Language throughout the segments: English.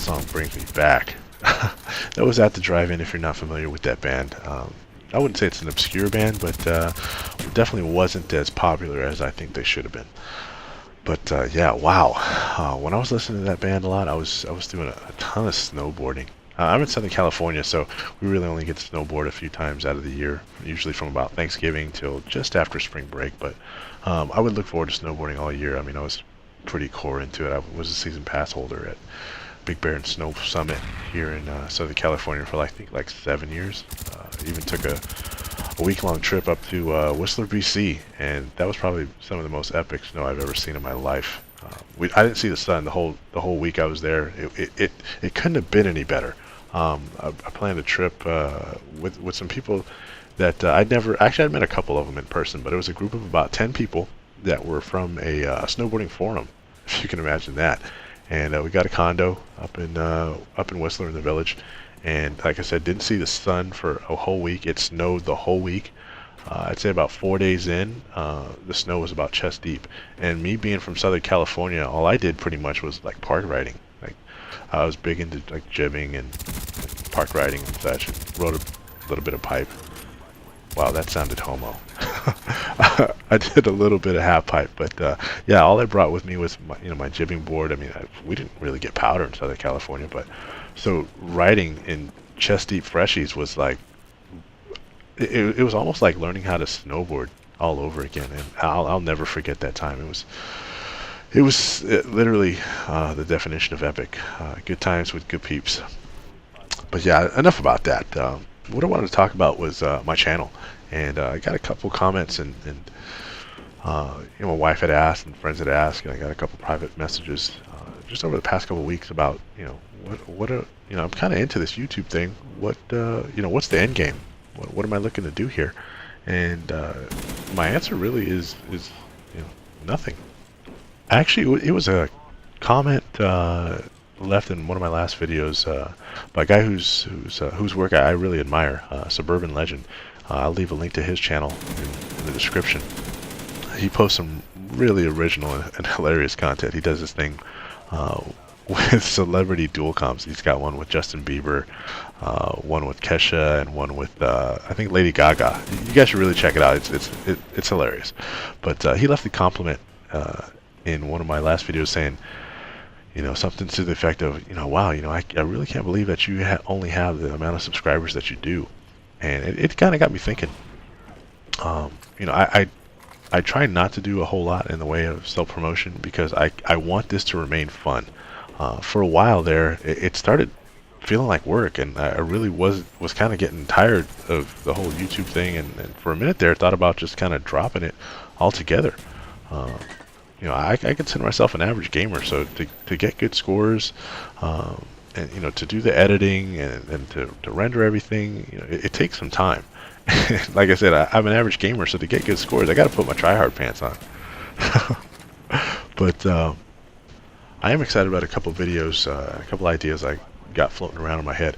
song brings me back. That was at the drive-in. If you're not familiar with that band, I wouldn't say it's an obscure band, but definitely wasn't as popular as I think they should have been. But yeah, wow. When I was listening to that band a lot, I was doing a ton of snowboarding. I'm in Southern California, so we really only get to snowboard a few times out of the year, usually from about Thanksgiving till just after spring break. But I would look forward to snowboarding all year. I mean, I was pretty core into it. I was a season pass holder at Big Bear and Snow Summit here in Southern California for I think like 7 years. Even took a week-long trip up to Whistler, BC, and that was probably some of the most epic snow I've ever seen in my life. I didn't see the sun the whole week I was there. It couldn't have been any better. I planned a trip with some people that I'd never actually I'd met a couple of them in person, but it was a group of about 10 people that were from a snowboarding forum, if you can imagine that. And we got a condo up in Whistler in the Village, and like I said, didn't see the sun for a whole week. It snowed the whole week. I'd say about 4 days in, the snow was about chest deep. And me being from Southern California, all I did pretty much was like park riding. Like I was big into like jibbing and park riding and such. And rode a little bit of pipe. Wow, that sounded homo. I did a little bit of half pipe, but yeah, all I brought with me was my jibbing board. I mean, we didn't really get powder in Southern California, but so riding in chest deep freshies was like it was almost like learning how to snowboard all over again, and I'll never forget that time. It was literally the definition of epic. Good times with good peeps. But yeah, enough about that. What I wanted to talk about was my channel, and I got a couple comments, and my wife had asked and friends had asked, and I got a couple private messages just over the past couple of weeks about I'm kind of into this YouTube thing. What's the end game? What am I looking to do here? And my answer really is nothing. Actually, it was a comment left in one of my last videos by a guy whose work I really admire, Suburban Legend. I'll leave a link to his channel in the description. He posts some really original and hilarious content. He does this thing with celebrity dual comps. He's got one with Justin Bieber, one with Kesha, and one with I think Lady Gaga. You guys should really check it out. It's hilarious. But he left a compliment in one of my last videos saying, something to the effect of, wow, I really can't believe that you only have the amount of subscribers that you do. And it kind of got me thinking. I try not to do a whole lot in the way of self-promotion because I want this to remain fun. For a while there, it started feeling like work, and I really was kind of getting tired of the whole YouTube thing, and for a minute there, I thought about just kind of dropping it altogether. I consider myself an average gamer, so to get good scores, and to do the editing and to render everything, it takes some time. Like I said, I'm an average gamer, so to get good scores, I got to put my try-hard pants on. But I am excited about a couple videos, a couple ideas I got floating around in my head.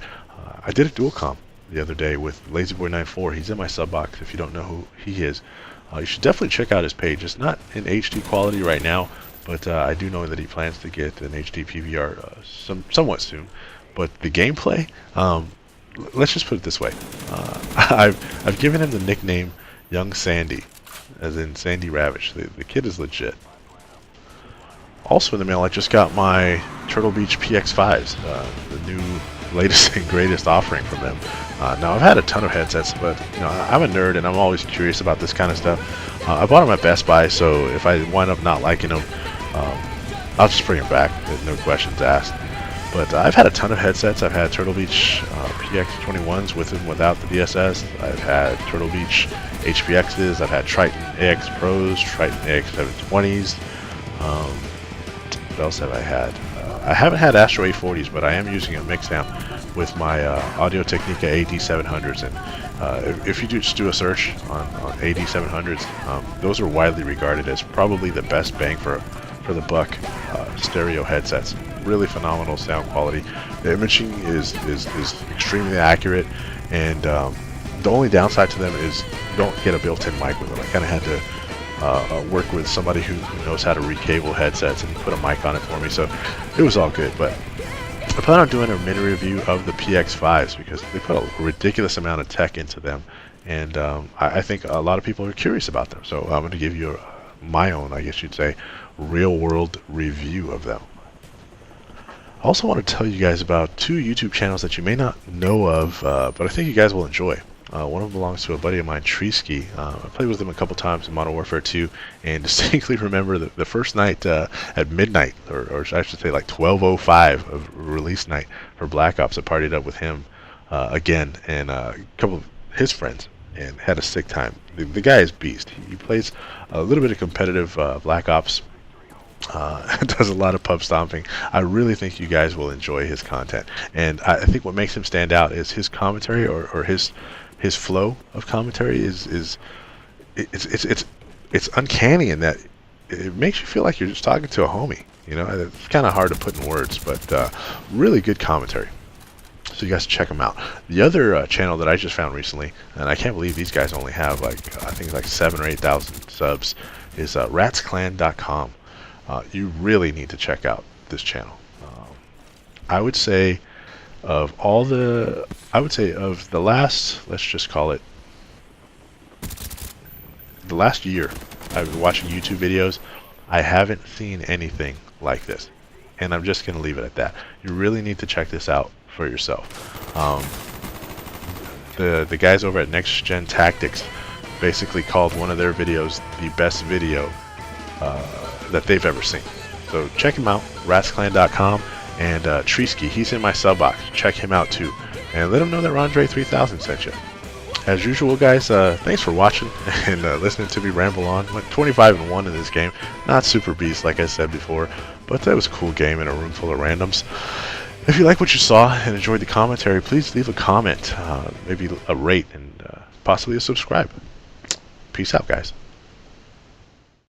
I did a dual comp the other day with LazyBoy94. He's in my sub box if you don't know who he is. You should definitely check out his page. It's not in HD quality right now, but I do know that he plans to get an HD PVR somewhat soon. But the gameplay, let's just put it this way. I've given him the nickname Young Sandy, as in Sandy Ravage. The kid is legit. Also in the mail, I just got my Turtle Beach PX5s, the new latest and greatest offering from them. Now, I've had a ton of headsets, but I'm a nerd and I'm always curious about this kind of stuff. I bought them at Best Buy, so if I wind up not liking them, I'll just bring them back. There's no questions asked. But I've had a ton of headsets. I've had Turtle Beach PX21s with and without the DSS. I've had Turtle Beach HPXs. I've had Triton AX Pros, Triton AX 720s. What else have I had? I haven't had Astro A40s, but I am using a mix amp with my Audio Technica AD700s. And if you just do a search on AD700s, those are widely regarded as probably the best bang for the buck stereo headsets. Really phenomenal sound quality. The imaging is extremely accurate, and the only downside to them is you don't get a built-in mic with them. I kind of had to work with somebody who knows how to recable headsets and put a mic on it for me, so it was all good. But I plan on doing a mini review of the PX5s because they put a ridiculous amount of tech into them, and I think a lot of people are curious about them. So I'm going to give you my own, I guess you'd say, real-world review of them. I also want to tell you guys about two YouTube channels that you may not know of, but I think you guys will enjoy. One of them belongs to a buddy of mine, Treeski. I played with him a couple times in Modern Warfare 2, and distinctly remember the first night at midnight, or I should say like 12:05 of release night for Black Ops. I partied up with him again and a couple of his friends, and had a sick time. The guy is beast. He plays a little bit of competitive Black Ops. Does a lot of pub stomping. I really think you guys will enjoy his content, and I think what makes him stand out is his commentary, or his flow of commentary it's uncanny in that it makes you feel like you're just talking to a homie. You know, it's kind of hard to put in words, but really good commentary. So you guys check them out. The other channel that I just found recently, and I can't believe these guys only have like I think like 7,000 or 8,000 subs, is ratsclan.com. You really need to check out this channel. I would say of the last, let's just call it, the last year I've been watching YouTube videos, I haven't seen anything like this. And I'm just going to leave it at that. You really need to check this out for yourself. The guys over at Next Gen Tactics basically called one of their videos the best video that they've ever seen. So check him out, ratsclan.com, and Treeski, he's in my sub box. Check him out too, and let him know that Rondre 3000 sent you. As usual, guys, thanks for watching and listening to me ramble on. Went 25-1 in this game. Not super beast, like I said before, but that was a cool game in a room full of randoms. If you like what you saw and enjoyed the commentary, please leave a comment, maybe a rate, and possibly a subscribe. Peace out, guys.